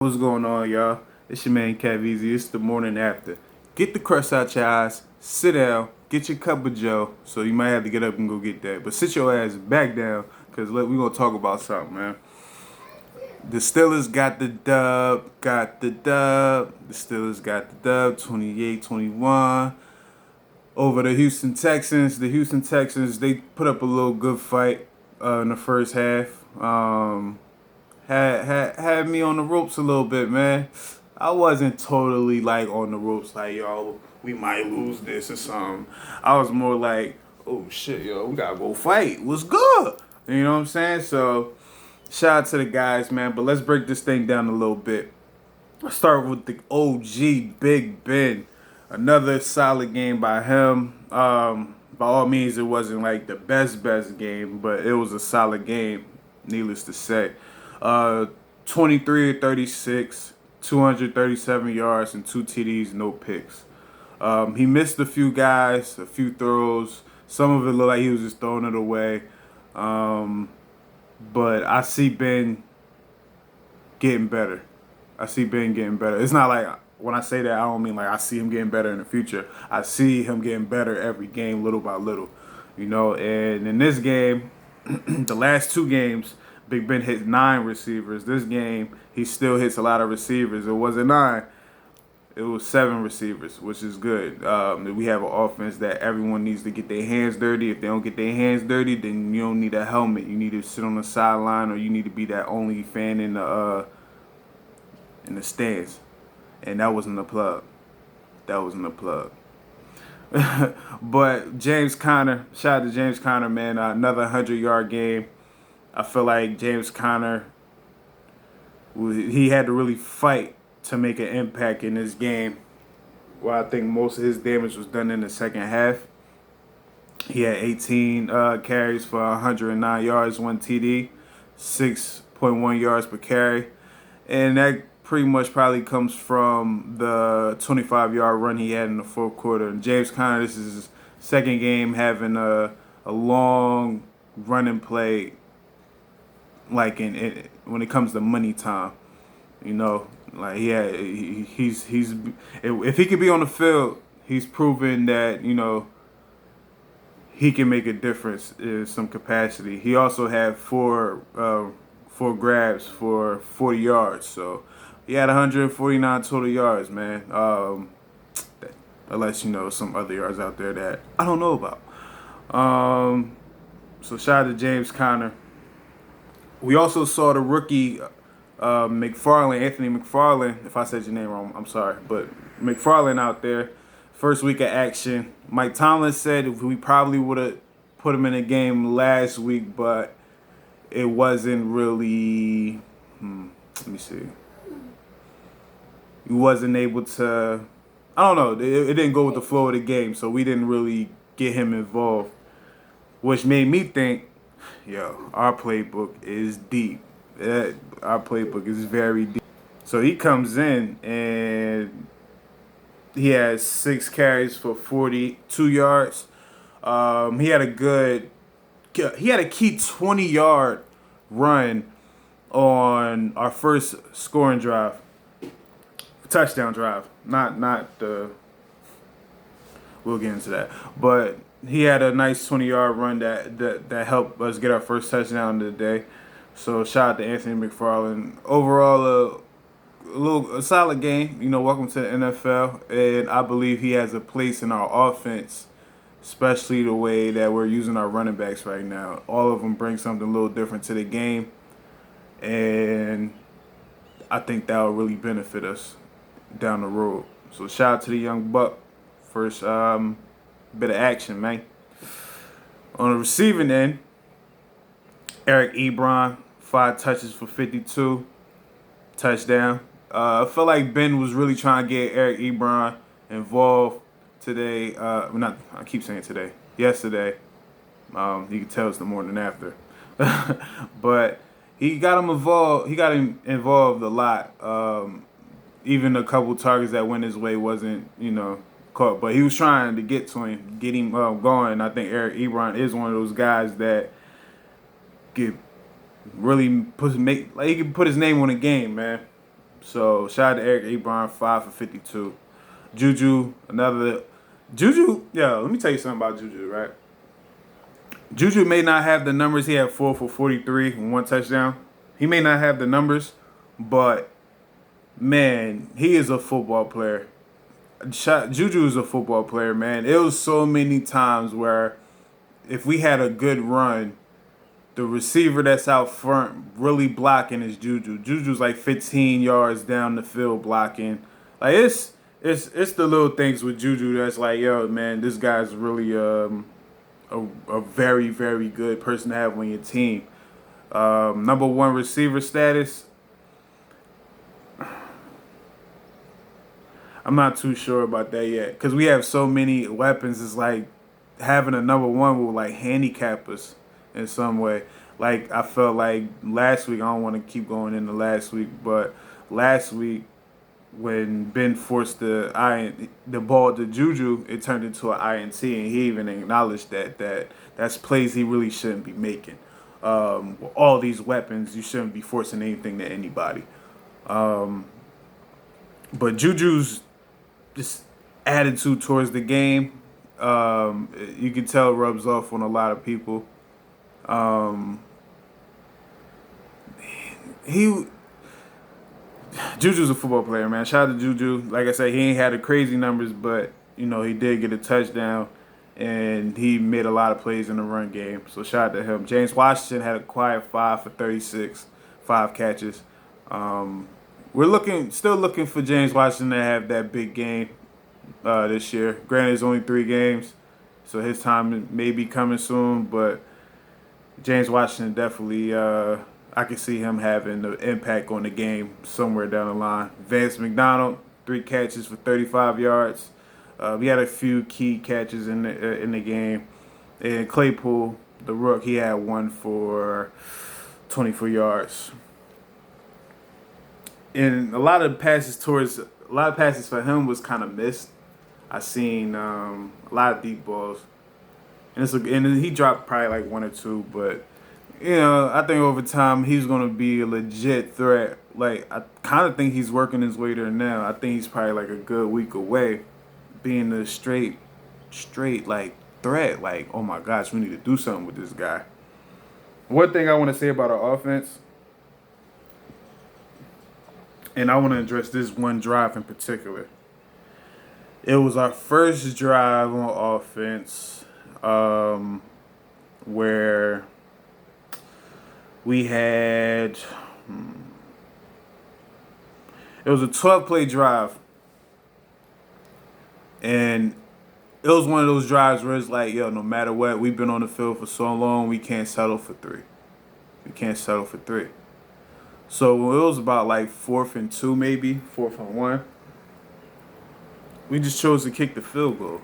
What's going on, y'all? It's your man KevEze. It's the morning after. Get the crust out your eyes, sit down, get your cup of joe. So you might have to get up and go get that. But sit your ass back down, because we're going to talk about something, man. The Steelers got the dub. The Steelers got the dub 28-21 over the Houston Texans. The Houston Texans, they put up a little good fight in the first half. Had me on the ropes a little bit, man. I wasn't totally like on the ropes, like, yo, we might lose this or something. I was more like, oh shit, yo, we gotta go fight. What's good? You know what I'm saying? So shout out to the guys, man. But let's break this thing down a little bit. Let's start with the OG Big Ben. Another solid game by him. By all means, it wasn't like the best game, but it was a solid game, needless to say. 23 or 36, 237 yards and 2 TDs, no picks. He missed a few guys, a few throws. Some of it looked like he was just throwing it away. But I see Ben getting better. It's not like when I say that, I don't mean like I see him getting better in the future. I see him getting better every game, little by little. And in this game, the last two games, Big Ben hit 9 receivers. This game, he still hits a lot of receivers. It wasn't 9. It was 7 receivers, which is good. We have an offense that everyone needs to get their hands dirty. If they don't get their hands dirty, then you don't need a helmet. You need to sit on the sideline, or you need to be that only fan in the stands. And that wasn't the plug. But James Conner, shout out to James Conner, man. Another 100-yard game. I feel like James Conner, he had to really fight to make an impact in this game. Well, I think most of his damage was done in the second half. He had 18 carries for 109 yards, 1 TD, 6.1 yards per carry. And that pretty much probably comes from the 25-yard run he had in the fourth quarter. And James Conner, this is his second game having a long running play, like when it comes to money time. Like he's if he could be on the field, he's proven that he can make a difference in some capacity. He also had four grabs for 40 yards, so he had 149 total yards, man. Unless some other yards out there that I don't know about. So shout out to James Conner. We also saw the rookie Anthony McFarland. If I said your name wrong, I'm sorry. But McFarland out there, first week of action. Mike Tomlin said we probably would have put him in a game last week, but it wasn't really. Let me see. He wasn't able to. I don't know. It didn't go with the flow of the game, so we didn't really get him involved, which made me think, yo, our playbook is deep. Our playbook is very deep. So he comes in and he has 6 carries for 42 yards. He had a key 20-yard run on our first scoring drive, touchdown drive. Not the. We'll get into that, but he had a nice 20-yard run that helped us get our first touchdown of the day. So shout out to Anthony McFarland. Overall, a solid game. Welcome to the NFL, and I believe he has a place in our offense, especially the way that we're using our running backs right now. All of them bring something a little different to the game, and I think that will really benefit us down the road. So shout out to the young buck. First bit of action, man. On the receiving end, Eric Ebron, 5 touches for 52, touchdown. I felt like Ben was really trying to get Eric Ebron involved today. I keep saying today. Yesterday. You can tell it's the morning after. But he got him involved. He got him involved a lot. Even a couple targets that went his way wasn't, caught. But he was trying to get to him, get him going. I think Eric Ebron is one of those guys that get really he can put his name on a game, man. So shout out to Eric Ebron, 5 for 52. Juju, another. Juju, yo, let me tell you something about Juju, right? Juju may not have the numbers. He had 4 for 43 and 1 touchdown. He may not have the numbers, but man, he is a football player. Juju is a football player, man. It was so many times where if we had a good run, the receiver that's out front really blocking is Juju. Juju's like 15 yards down the field blocking. Like it's the little things with Juju that's like, yo, man, this guy's really a very, very good person to have on your team. Number one receiver status, I'm not too sure about that yet because we have so many weapons. It's like having a number one will like handicap us in some way. Like I felt like last week, I don't want to keep going into last week, but last week when Ben forced the ball to Juju, it turned into an INT, and he even acknowledged that's plays he really shouldn't be making. With all these weapons, you shouldn't be forcing anything to anybody. But Juju's just attitude towards the game, you can tell rubs off on a lot of people. Juju's a football player, man. Shout out to Juju. Like I said, he ain't had the crazy numbers, but he did get a touchdown, and he made a lot of plays in the run game. So shout out to him. James Washington had a quiet 5 for 36, 5 catches. We're still looking for James Washington to have that big game this year. Granted, it's only 3 games, so his time may be coming soon. But James Washington definitely, I can see him having the impact on the game somewhere down the line. Vance McDonald, 3 catches for 35 yards. We had a few key catches in the game. And Claypool, the rook, he had 1 for 24 yards. And a lot of passes for him was kind of missed. I seen a lot of deep balls, and he dropped probably like 1 or 2. But I think over time he's gonna be a legit threat. Like I kind of think he's working his way there now. I think he's probably like a good week away, being a straight like threat. Like, oh my gosh, we need to do something with this guy. One thing I want to say about our offense. And I want to address this one drive in particular. It was our first drive on offense where we had... It was a 12-play drive. And it was one of those drives where it's like, yo, no matter what, we've been on the field for so long, we can't settle for 3. We can't settle for 3. So it was about like 4th and 2, maybe 4th and 1. We just chose to kick the field goal,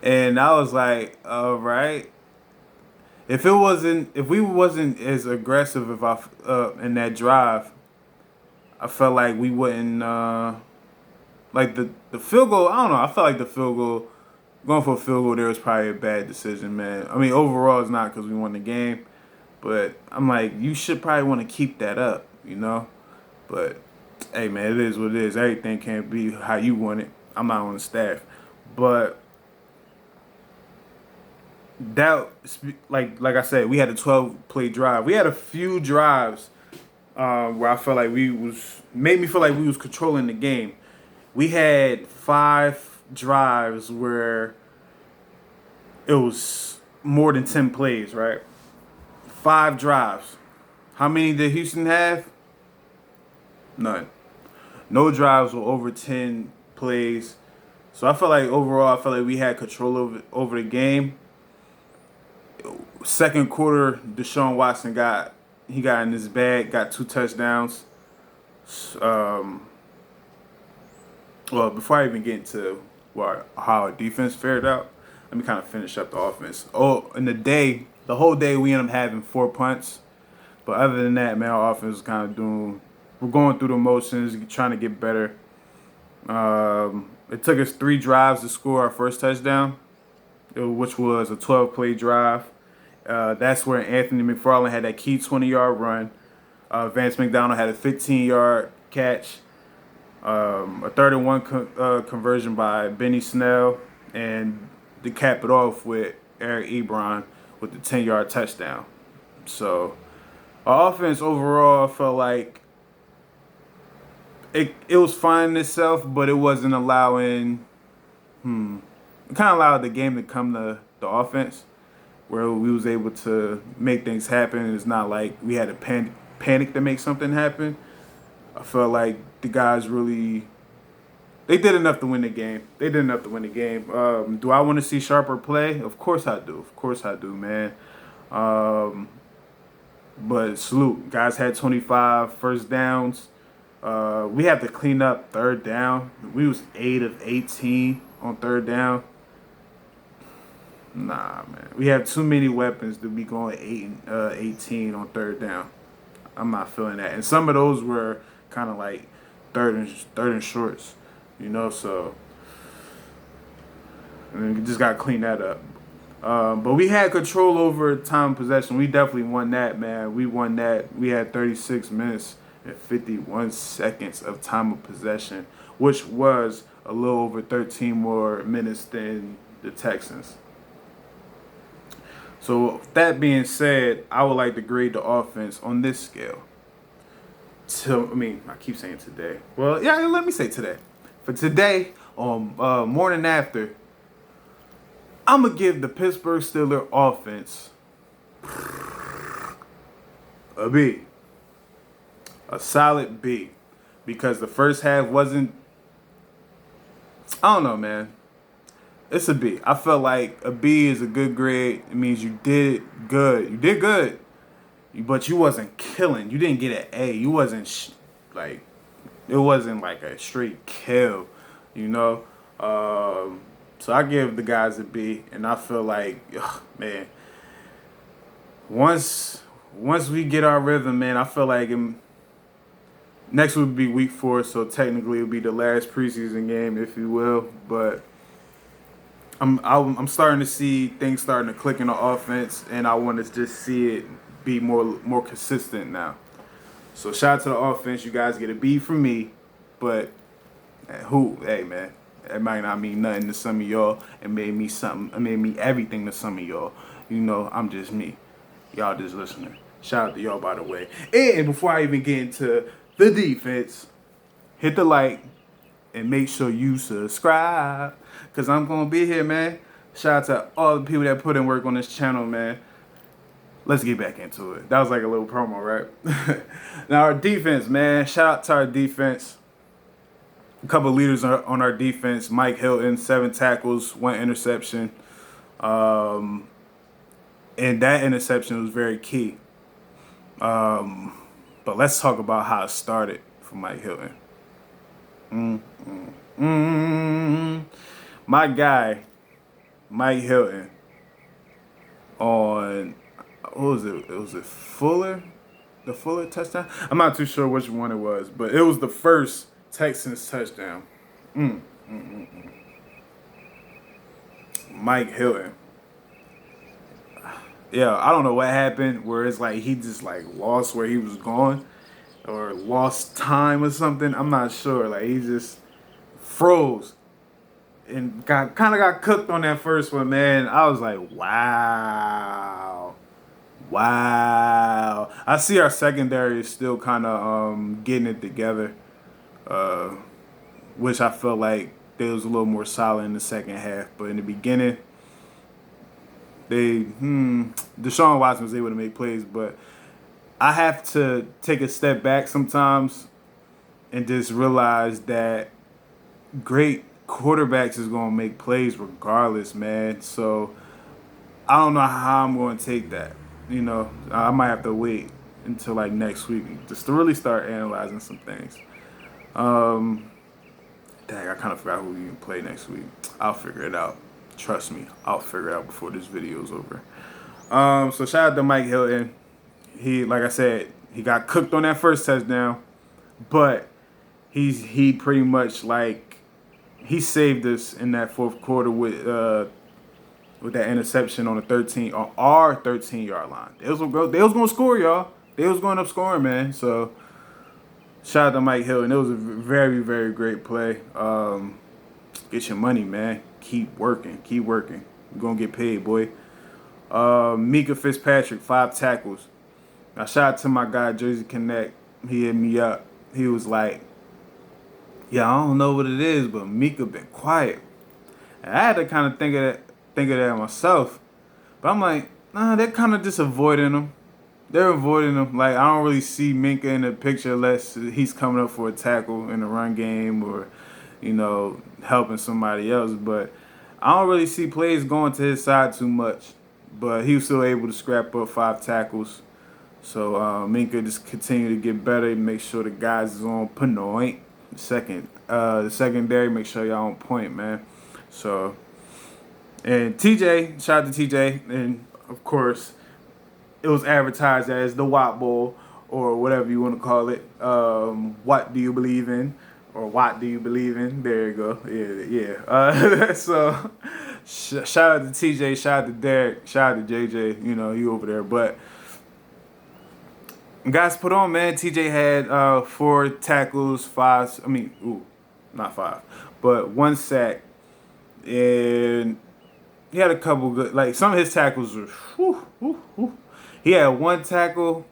and I was like, all right. If we wasn't as aggressive in that drive, I felt like we wouldn't like the field goal. I don't know. I felt like the field goal, going for a field goal there was probably a bad decision, man. I mean, overall it's not because we won the game. But I'm like, you should probably want to keep that up, But, hey, man, it is what it is. Everything can't be how you want it. I'm not on the staff. But that, like I said, we had a 12-play drive. We had a few drives where I felt like made me feel like we was controlling the game. We had 5 drives where it was more than 10 plays, right? 5 drives. How many did Houston have? None. No drives were over 10 plays. So I felt like overall, we had control over the game. Second quarter, Deshaun Watson got in his bag, got 2 touchdowns. Well, before I even get into how our defense fared out, let me kind of finish up the offense. The whole day we ended up having 4 punts. But other than that, man, our offense was kind of we're going through the motions, trying to get better. It took us 3 drives to score our first touchdown, which was a 12-play drive. That's where Anthony McFarland had that key 20-yard run. Vance McDonald had a 15-yard catch, a 3rd-and-1 conversion by Benny Snell, and to cap it off with Eric Ebron with the 10-yard touchdown. So our offense overall felt like it was fine in itself, but it wasn't allowing. It kind of allowed the game to come to the offense, where we was able to make things happen. It's not like we had to panic to make something happen. I felt like the guys really, they did enough to win the game. Do I want to see sharper play? Of course I do. Man. But salute. Guys had 25 first downs. We have to clean up 3rd down. We was 8 of 18 on 3rd down. Nah, man. We have too many weapons to be going 18 on 3rd down. I'm not feeling that. And some of those were kind of like third and shorts, so and we just got to clean that up. But we had control over time of possession. We definitely won that, man. We won that. We had 36 minutes and 51 seconds of time of possession, which was a little over 13 more minutes than the Texans. So that being said, I would like to grade the offense on this scale. I keep saying today. Well, yeah, let me say today. For today, on morning after, I'm going to give the Pittsburgh Steelers offense a B. A solid B. Because the first half wasn't, I don't know, man. It's a B. I felt like a B is a good grade. It means you did good. But you wasn't killing. You didn't get an A. You wasn't it wasn't like a straight kill, So I give the guys a B, and I feel like, man, once we get our rhythm, man, I feel like next would be week 4, so technically it'll be the last preseason game, if you will. But I'm starting to see things starting to click in the offense, and I want to just see it be more consistent now. So shout out to the offense. You guys get a B from me, but hey man, it might not mean nothing to some of y'all. It made me everything to some of y'all. I'm just me. Y'all just listening. Shout out to y'all, by the way. And before I even get into the defense, hit the like and make sure you subscribe, because I'm going to be here, man. Shout out to all the people that put in work on this channel, man. Let's get back into it. That was like a little promo, right? Now, our defense, man. Shout out to our defense. A couple of leaders on our defense. Mike Hilton, 7 tackles, 1 interception. And that interception was very key. But let's talk about how it started for Mike Hilton. My guy, Mike Hilton, on, what was it? It was Fuller? The Fuller touchdown? I'm not too sure which one it was, but it was the first Texans touchdown. Mike Hilton. Yeah, I don't know what happened, where it's like he just like lost where he was going, or lost time or something. I'm not sure. Like he just froze and kind of got cooked on that first one, man. I was like, wow. I see our secondary is still kind of getting it together, which I felt like they was a little more solid in the second half. But in the beginning, Deshaun Watson was able to make plays, but I have to take a step back sometimes and just realize that great quarterbacks is going to make plays regardless, man. So I don't know how I'm going to take that. I might have to wait until like next week just to really start analyzing some things. Dang, I kind of forgot who we can play next week. I'll figure it out. Trust me, I'll figure it out before this video is over. So shout out to Mike Hilton. He, like I said, he got cooked on that first touchdown, but he pretty much he saved us in that fourth quarter with that interception on our 13-yard line. They was gonna score, y'all. They was going up scoring, man. So Shout out to Mike Hilton. It was a very, very great play. Get your money, man. Keep working. Keep working. You're going to get paid, boy. Mika Fitzpatrick, 5 tackles. Now, shout out to my guy, Jersey Connect. He hit me up. He was like, yeah, I don't know what it is, but Mika been quiet. And I had to kind of think of that myself. But I'm like, nah, they're kind of just avoiding him. They're avoiding him. Like, I don't really see Minka in the picture unless he's coming up for a tackle in the run game or, helping somebody else. But I don't really see plays going to his side too much. But he was still able to scrap up 5 tackles. So Minka just continue to get better and make sure the guys is on point. The secondary, make sure y'all on point, man. So, and TJ, shout out to TJ, and of course, it was advertised as the Watt Bowl or whatever you want to call it. What do you believe in? Or what do you believe in? There you go. Yeah. So, shout out to TJ, shout out to Derek, shout out to JJ. You over there. But guys, put on, man. TJ had 4 tackles, not 5, but 1 sack, and he had a couple good. Like some of his tackles were. He had 1 tackle.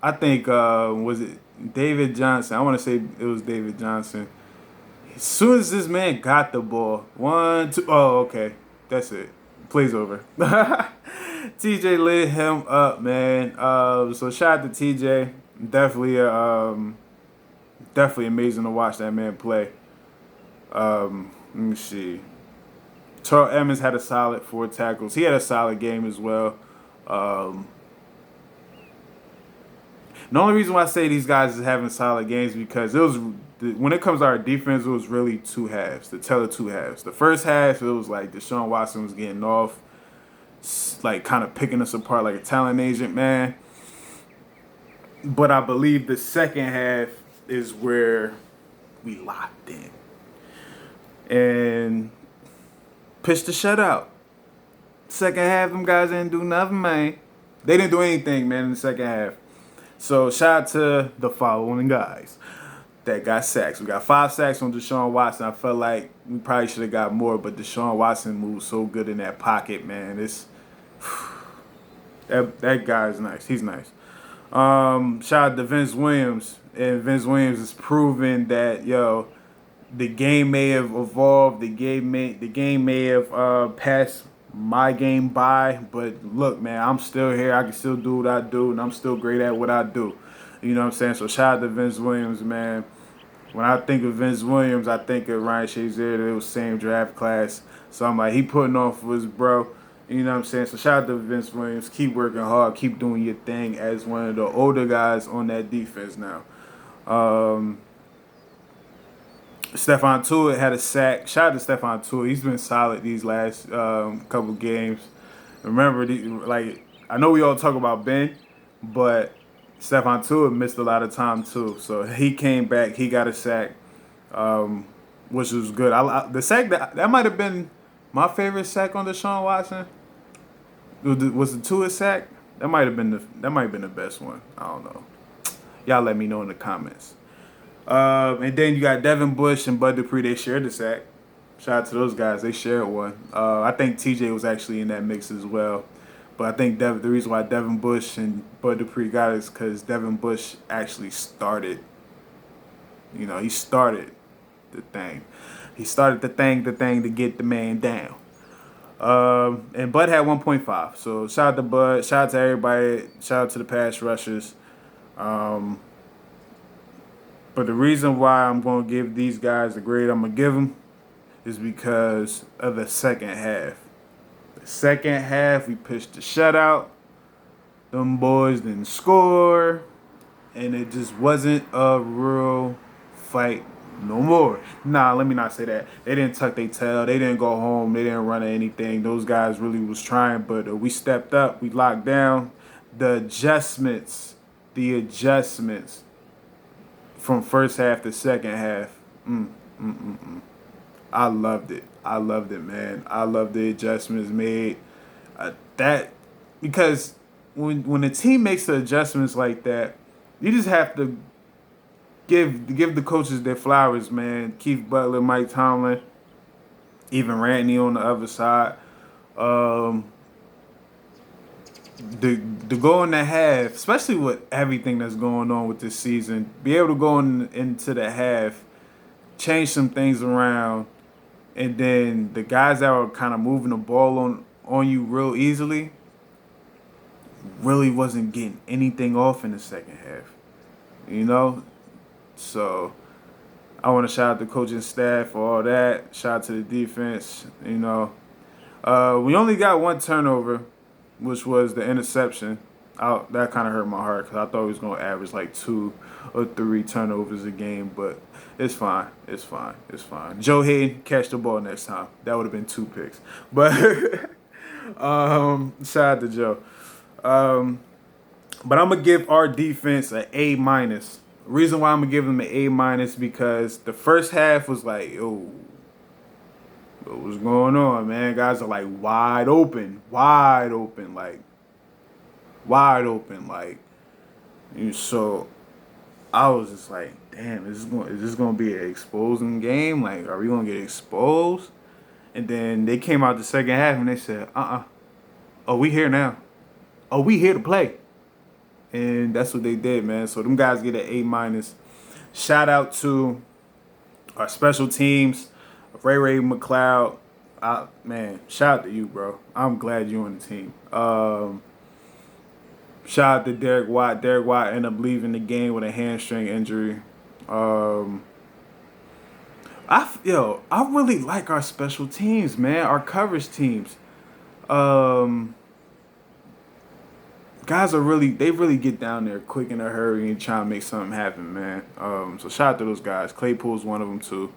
I think was it David Johnson? I want to say it was David Johnson. As soon as this man got the ball, 1, 2. Oh, okay, that's it. Play's over. TJ lit him up, man. So shout out to TJ. Definitely amazing to watch that man play. Let me see. Terrell Emmons had a solid 4 tackles. He had a solid game as well. The only reason why I say these guys is having solid games is because when it comes to our defense, it was really 2 halves. The tell of 2 halves. The first half, it was like Deshaun Watson was getting off, like kind of picking us apart like a talent agent, man. But I believe the second half is where we locked in and pitched the shutout. Second half, them guys didn't do nothing, man. They didn't do anything, man, in the second half. So shout out to the following guys that got sacks. We got 5 sacks on Deshaun Watson. I felt like we probably should have got more, but Deshaun Watson moved so good in that pocket, man. That guy is nice. He's nice. Shout out to Vince Williams. And Vince Williams is proving that, the game may have evolved. The game may have passed my game by. But look, man, I'm still here. I can still do what I do, and I'm still great at what I do. You know what I'm saying? So shout out to Vince Williams, man. When I think of Vince Williams, I think of Ryan Shazier. They was same draft class. So I'm like, he putting on for his bro. You know what I'm saying? So shout out to Vince Williams. Keep working hard. Keep doing your thing as one of the older guys on that defense now. Stephon Tuitt had a sack. Shout out to Stephon Tuitt. He's been solid these last couple games. Remember, I know we all talk about Ben, but Stephon Tuitt missed a lot of time too. So he came back. He got a sack, which was good. The sack that might have been my favorite sack on Deshaun Watson. Was the Tuitt sack? That might have been the best one. I don't know. Y'all let me know in the comments. And then you got Devin Bush and Bud Dupree. They shared the sack. Shout out to those guys. They shared one. I think TJ was actually in that mix as well. But I think the reason why Devin Bush and Bud Dupree got it is because Devin Bush actually started. He started the thing. He started the thing to get the man down. And Bud had 1.5. So shout out to Bud. Shout out to everybody. Shout out to the pass rushers. But the reason why I'm going to give these guys the grade I'm going to give them is because of the second half. The second half, we pitched the shutout. Them boys didn't score. And it just wasn't a real fight no more. Nah, let me not say that. They didn't tuck their tail. They didn't go home. They didn't run anything. Those guys really was trying. But we stepped up. We locked down. The adjustments from first half to second half, I loved it. I loved it, man. I love the adjustments made. Because when the team makes the adjustments like that, you just have to give the coaches their flowers, man. Keith Butler, Mike Tomlin, even Randy on the other side. Um, the go in the half, especially with everything that's going on with this season, be able to go into the half, change some things around, and then the guys that were kind of moving the ball on you real easily really wasn't getting anything off in the second half. You know? So I want to shout out the coaching staff for all that. Shout out to the defense. You know, we only got one turnover, which was the interception. That kind of hurt my heart because I thought he was going to average like 2 or 3 turnovers a game, but it's fine. It's fine. It's fine. Joe Hayden, catch the ball next time. That would have been 2 picks. But shout out to Joe. But I'm going to give our defense an A-. Reason why I'm going to give them an A- because the first half was like, yo, what's going on, man? Guys are like wide open, like wide open, like. So I was just like, damn, is this gonna be an exposing game? Like, are we gonna get exposed? And then they came out the second half and they said, oh, we here now. Oh, we here to play. And that's what they did, man. So them guys get an A-. Shout out to our special teams, Ray McLeod. Man, shout out to you, bro. I'm glad you're on the team. Shout out to Derek Watt. Derek Watt ended up leaving the game with a hamstring injury. I really like our special teams, man. Our coverage teams. Guys they really get down there quick in a hurry and try to make something happen, man. So shout out to those guys. Claypool's one of them too,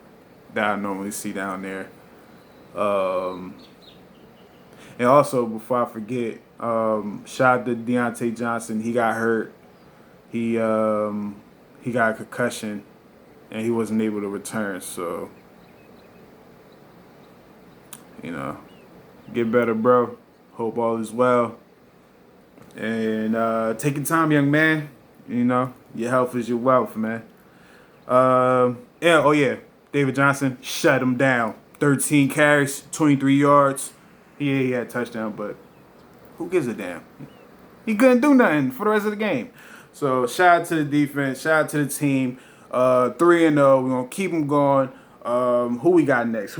that I normally see down there. And also, before I forget, shout out to Deontay Johnson. He got hurt. He got a concussion, and he wasn't able to return. So, you know, get better, bro. Hope all is well. And take your time, young man. You know, your health is your wealth, man. David Johnson, shut him down. 13 carries, 23 yards. Yeah, he had a touchdown, but who gives a damn? He couldn't do nothing for the rest of the game. So shout out to the defense. Shout out to the team. 3-0. We're going to keep them going. Who we got next?